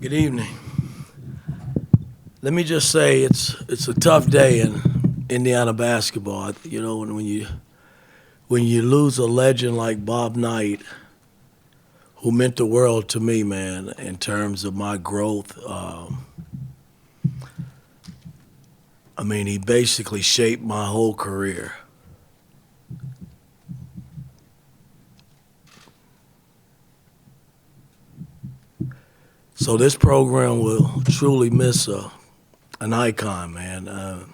Good evening. Let me just say it's a tough day in Indiana basketball. You know, when you lose a legend like Bob Knight, who meant the world to me, man, in terms of my growth. I mean, he basically shaped my whole career. So this program will truly miss an icon, man.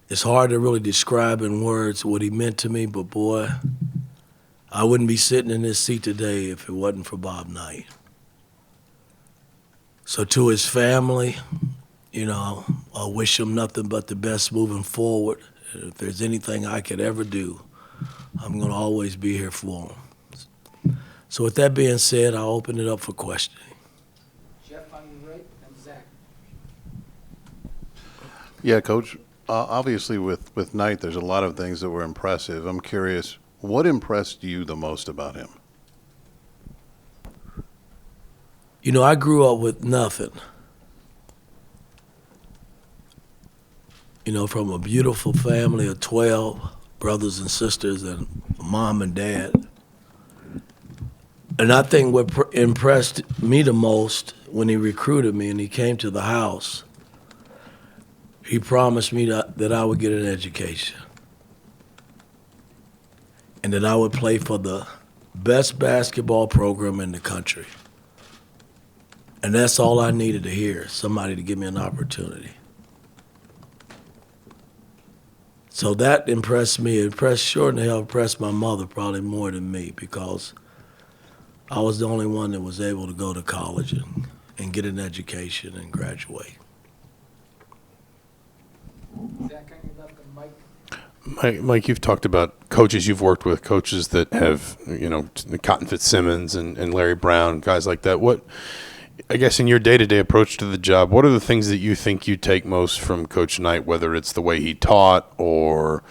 It's hard to really describe in words what he meant to me, but boy, I wouldn't be sitting in this seat today if it wasn't for Bob Knight. So to his family, you know, I wish him nothing but the best moving forward. If there's anything I could ever do, I'm going to always be here for him. So with that being said, I'll open it up for questioning. Jeff on your right, and Zach. Yeah, Coach. Obviously, with Knight, there's a lot of things that were impressive. I'm curious, what impressed you the most about him? You know, I grew up with nothing. You know, from a beautiful family of 12 brothers and sisters and mom and dad. And I think what impressed me the most when he recruited me and he came to the house, he promised me that I would get an education and that I would play for the best basketball program in the country. And that's all I needed to hear, somebody to give me an opportunity. So that impressed me. It impressed, sure in the hell impressed my mother probably more than me because I was the only one that was able to go to college and get an education and graduate. Zach on your left, and Mike. Mike, you've talked about coaches you've worked with, coaches that have, Cotton Fitzsimmons and Larry Brown, guys like that. What, I guess in your day-to-day approach to the job, what are the things that you think you take most from Coach Knight, whether it's the way he taught or,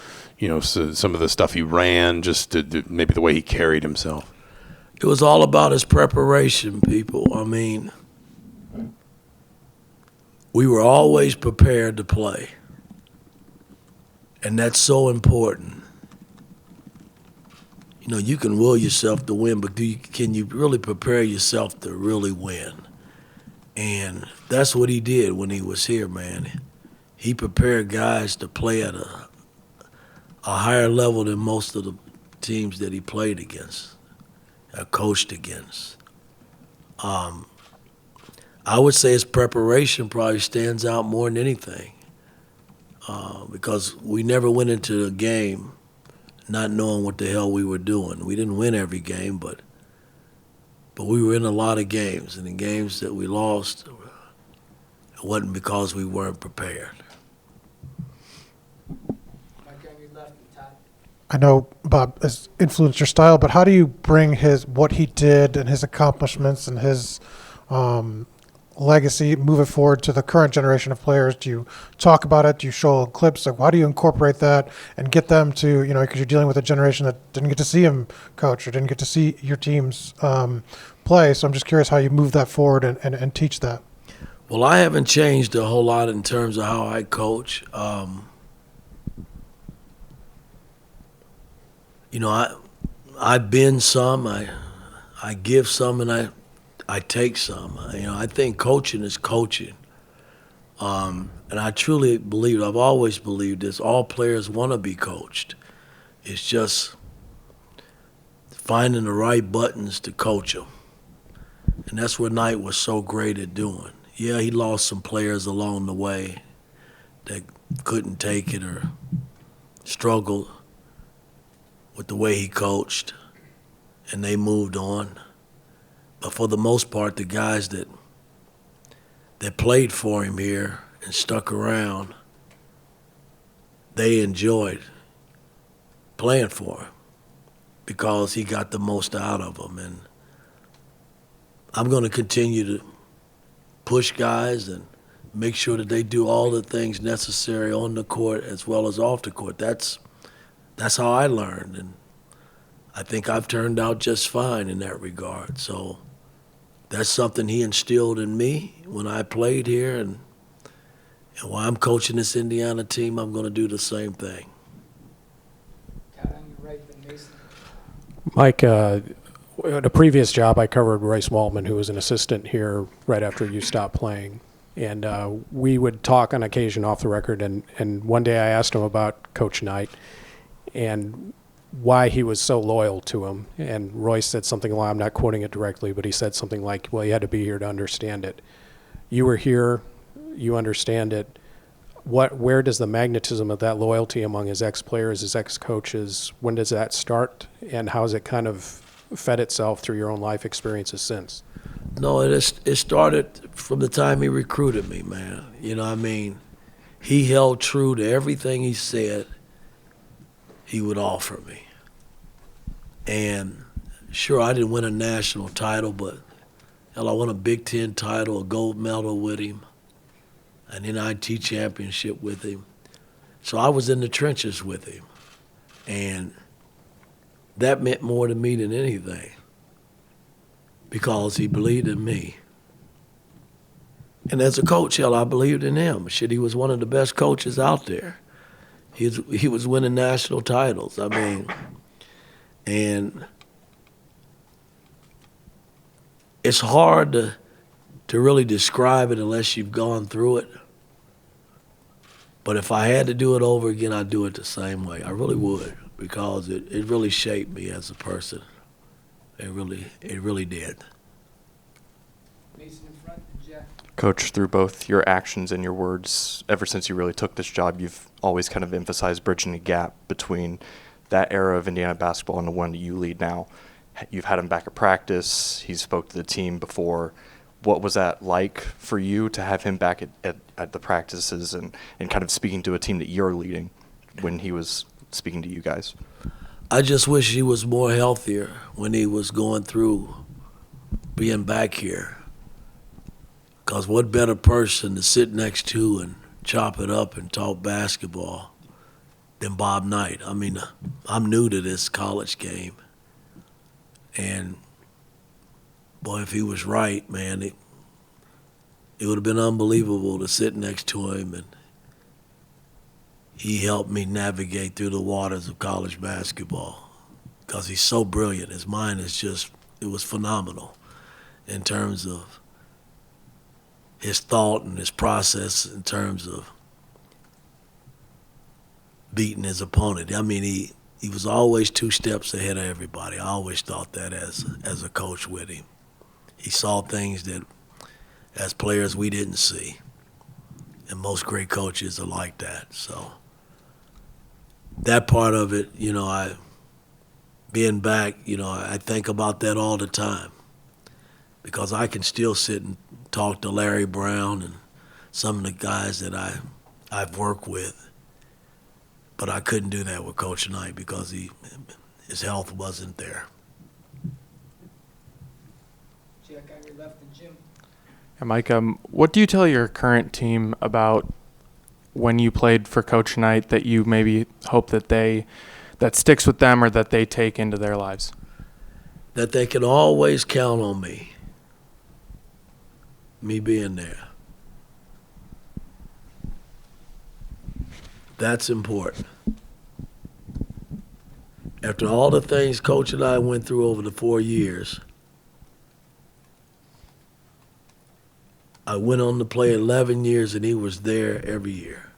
some of the stuff he ran, just maybe the way he carried himself? It was all about his preparation, people. I mean, we were always prepared to play. And that's so important. You know, you can will yourself to win, but can you really prepare yourself to really win? And that's what he did when he was here, man. He prepared guys to play at a higher level than most of the teams that he played against, coached against. I would say his preparation probably stands out more than anything. Because we never went into a game not knowing what the hell we were doing. We didn't win every game, but we were in a lot of games. And the games that we lost, it wasn't because we weren't prepared. Mike on your left, and Todd. I know Bob has influenced your style, but how do you bring what he did and his accomplishments and his legacy, move it forward to the current generation of players? Do you talk about it? Do you show clips? Like, how do you incorporate that and get them to, because you're dealing with a generation that didn't get to see him coach or didn't get to see your teams play. So I'm just curious how you move that forward and teach that. Well, I haven't changed a whole lot in terms of how I coach. I bend some, I give some, and I take some. I think coaching is coaching. And I truly believe, I've always believed this, all players want to be coached. It's just finding the right buttons to coach them. And that's what Knight was so great at doing. Yeah, he lost some players along the way that couldn't take it or struggled with the way he coached, and they moved on. But for the most part, the guys that played for him here and stuck around, they enjoyed playing for him because he got the most out of them. And I'm going to continue to push guys and make sure that they do all the things necessary on the court as well as off the court. That's how I learned, and I think I've turned out just fine in that regard. So that's something he instilled in me when I played here, and while I'm coaching this Indiana team, I'm going to do the same thing. Cat on your right, then Mason. Mike, at a previous job, I covered Royce Waltman, who was an assistant here right after you stopped playing. And we would talk on occasion off the record. And one day I asked him about Coach Knight and why he was so loyal to him. And Royce said something like, I'm not quoting it directly, but he said something like, well, you had to be here to understand it. You were here, you understand it. Where does the magnetism of that loyalty among his ex-players, his ex-coaches, when does that start? And how has it kind of fed itself through your own life experiences since? No, it started from the time he recruited me, man. You know what I mean? He held true to everything he said he would offer me. And sure, I didn't win a national title, but hell, I won a Big Ten title, a gold medal with him, an NIT championship with him. So I was in the trenches with him. And that meant more to me than anything because he believed in me. And as a coach, hell, I believed in him. Shit, he was one of the best coaches out there. He was winning national titles. I mean, and it's hard to really describe it unless you've gone through it. But if I had to do it over again, I'd do it the same way. I really would, because it really shaped me as a person. It really did. Mason in front, then Jeff. Coach, through both your actions and your words, ever since you really took this job, you've always kind of emphasized bridging the gap between that era of Indiana basketball and the one that you lead now. You've had him back at practice. He spoke to the team before. What was that like for you to have him back at the practices and kind of speaking to a team that you're leading when he was speaking to you guys? I just wish he was more healthier when he was going through being back here. Because what better person to sit next to and chop it up and talk basketball than Bob Knight? I mean, I'm new to this college game. And, boy, if he was right, man, it would have been unbelievable to sit next to him. And he helped me navigate through the waters of college basketball because he's so brilliant. His mind is just, it was phenomenal in terms of his thought and his process in terms of beating his opponent. I mean, he was always 2 steps ahead of everybody. I always thought that as a coach with him. He saw things that as players we didn't see. And most great coaches are like that. So that part of it, you know, being back, you know, I think about that all the time because I can still sit and talk to Larry Brown and some of the guys that I've worked with, but I couldn't do that with Coach Knight because his health wasn't there. Jack on your left, and Jim. Yeah, Mike, what do you tell your current team about when you played for Coach Knight that you maybe hope that sticks with them or that they take into their lives? That they can always count on me being there. That's important. After all the things Coach and I went through over the 4 years, I went on to play 11 years and he was there every year.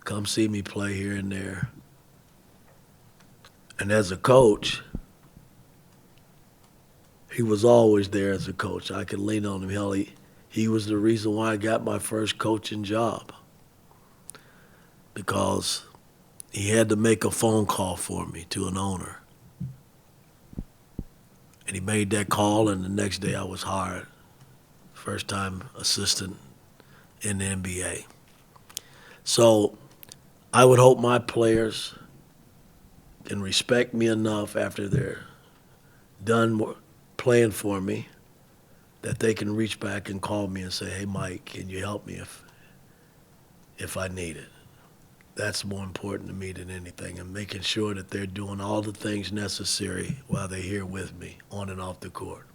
Come see me play here and there. And as a coach, he was always there as a coach. I could lean on him. Hell, he was the reason why I got my first coaching job because he had to make a phone call for me to an owner. And he made that call, and the next day I was hired. First time assistant in the NBA. So I would hope my players can respect me enough after they're done playing for me that they can reach back and call me and say, hey, Mike, can you help me if I need it? That's more important to me than anything, and making sure that they're doing all the things necessary while they're here with me on and off the court.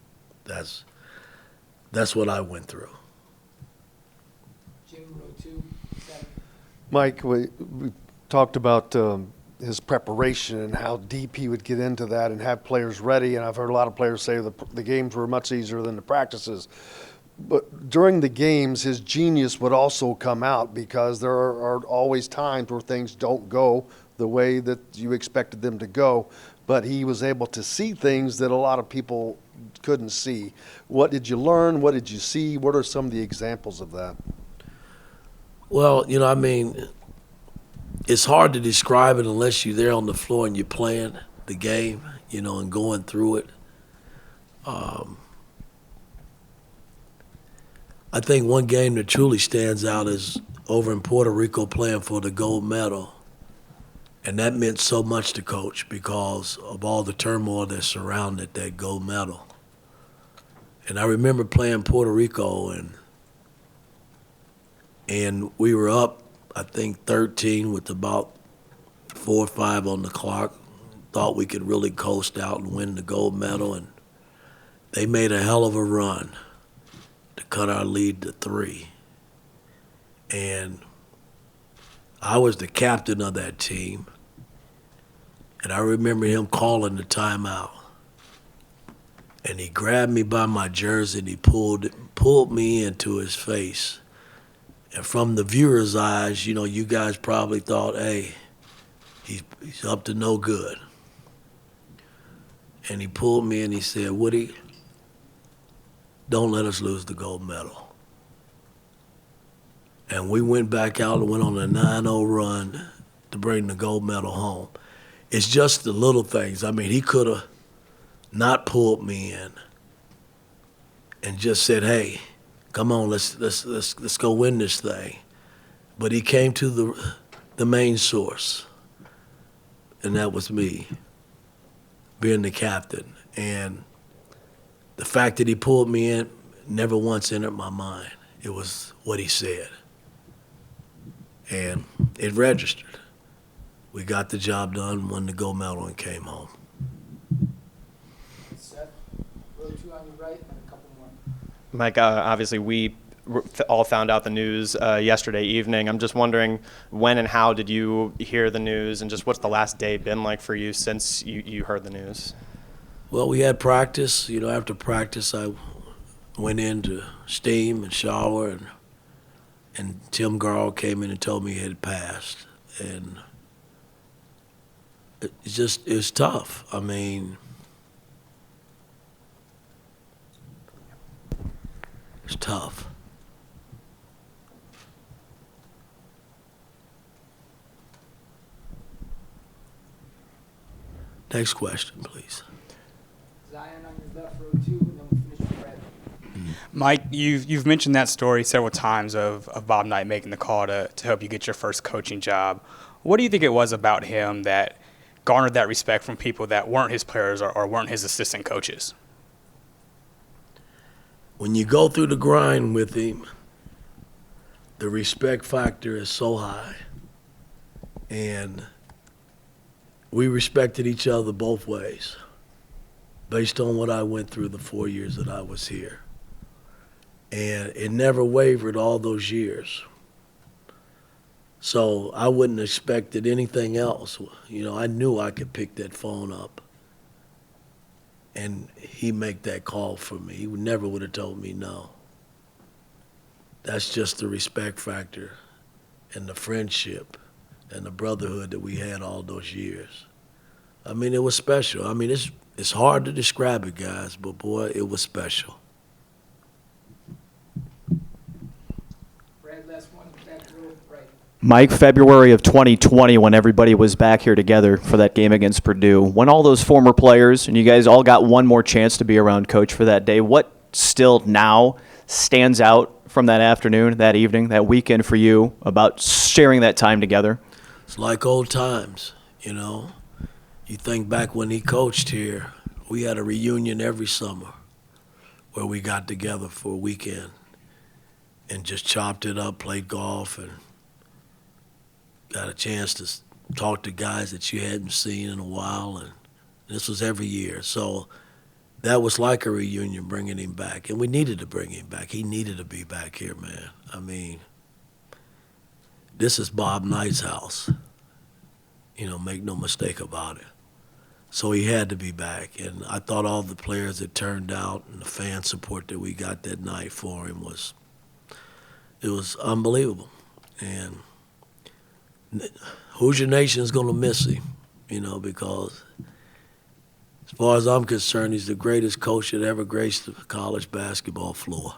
That's that's what I went through. Jim, row 2, 7. Mike, we talked about his preparation and how deep he would get into that and have players ready. And I've heard a lot of players say the games were much easier than the practices. But during the games, his genius would also come out because there are always times where things don't go the way that you expected them to go. But he was able to see things that a lot of people couldn't see. What did you learn? What did you see? What are some of the examples of that? Well, I mean, it's hard to describe it unless you're there on the floor and you're playing the game, and going through it. I think one game that truly stands out is over in Puerto Rico playing for the gold medal. And that meant so much to Coach because of all the turmoil that surrounded that gold medal. And I remember playing Puerto Rico, and we were up, I think, 13 with about 4 or 5 on the clock. Thought we could really coast out and win the gold medal, and they made a hell of a run to cut our lead to 3. And I was the captain of that team, and I remember him calling the timeout. And he grabbed me by my jersey and he pulled me into his face. And from the viewer's eyes, you guys probably thought, hey, he's up to no good. And he pulled me and he said, Woody, don't let us lose the gold medal. And we went back out and went on a 9-0 run to bring the gold medal home. It's just the little things. I mean, he could have not pulled me in and just said, hey, come on, let's go win this thing. But he came to the main source, and that was me being the captain. And the fact that he pulled me in never once entered my mind. It was what he said. And it registered. We got the job done, won the gold medal, and came home. Seth, row 2 on your right, and a couple more. Mike, obviously we all found out the news yesterday evening. I'm just wondering when and how did you hear the news, and just what's the last day been like for you since you heard the news? Well, we had practice. After practice, I went in to steam and shower, and Tim Garl came in and told me he had passed. And it's tough. I mean, it's tough. Next question, please. Zion on your left, row 2, and then we'll finish with Brad. Mike, you've mentioned that story several times of Bob Knight making the call to help you get your first coaching job. What do you think it was about him that garnered that respect from people that weren't his players or weren't his assistant coaches? When you go through the grind with him, the respect factor is so high. And we respected each other both ways based on what I went through the 4 years that I was here. And it never wavered all those years. So I wouldn't have expected anything else. I knew I could pick that phone up and he make that call for me. He never would have told me no. That's just the respect factor and the friendship and the brotherhood that we had all those years. I mean, it was special. I mean, it's hard to describe it, guys, but boy, it was special. Brad, last one, back row right. Mike, February of 2020, when everybody was back here together for that game against Purdue, when all those former players and you guys all got one more chance to be around Coach for that day, what still now stands out from that afternoon, that evening, that weekend for you about sharing that time together? It's like old times, You think back when he coached here, we had a reunion every summer where we got together for a weekend and just chopped it up, played golf, and got a chance to talk to guys that you hadn't seen in a while. And this was every year. So that was like a reunion bringing him back, and we needed to bring him back. He needed to be back here, man. I mean, this is Bob Knight's house. Make no mistake about it. So he had to be back, and I thought all the players that turned out and the fan support that we got that night for him was unbelievable. And Hoosier Nation's going to miss him, because as far as I'm concerned, he's the greatest coach that ever graced the college basketball floor.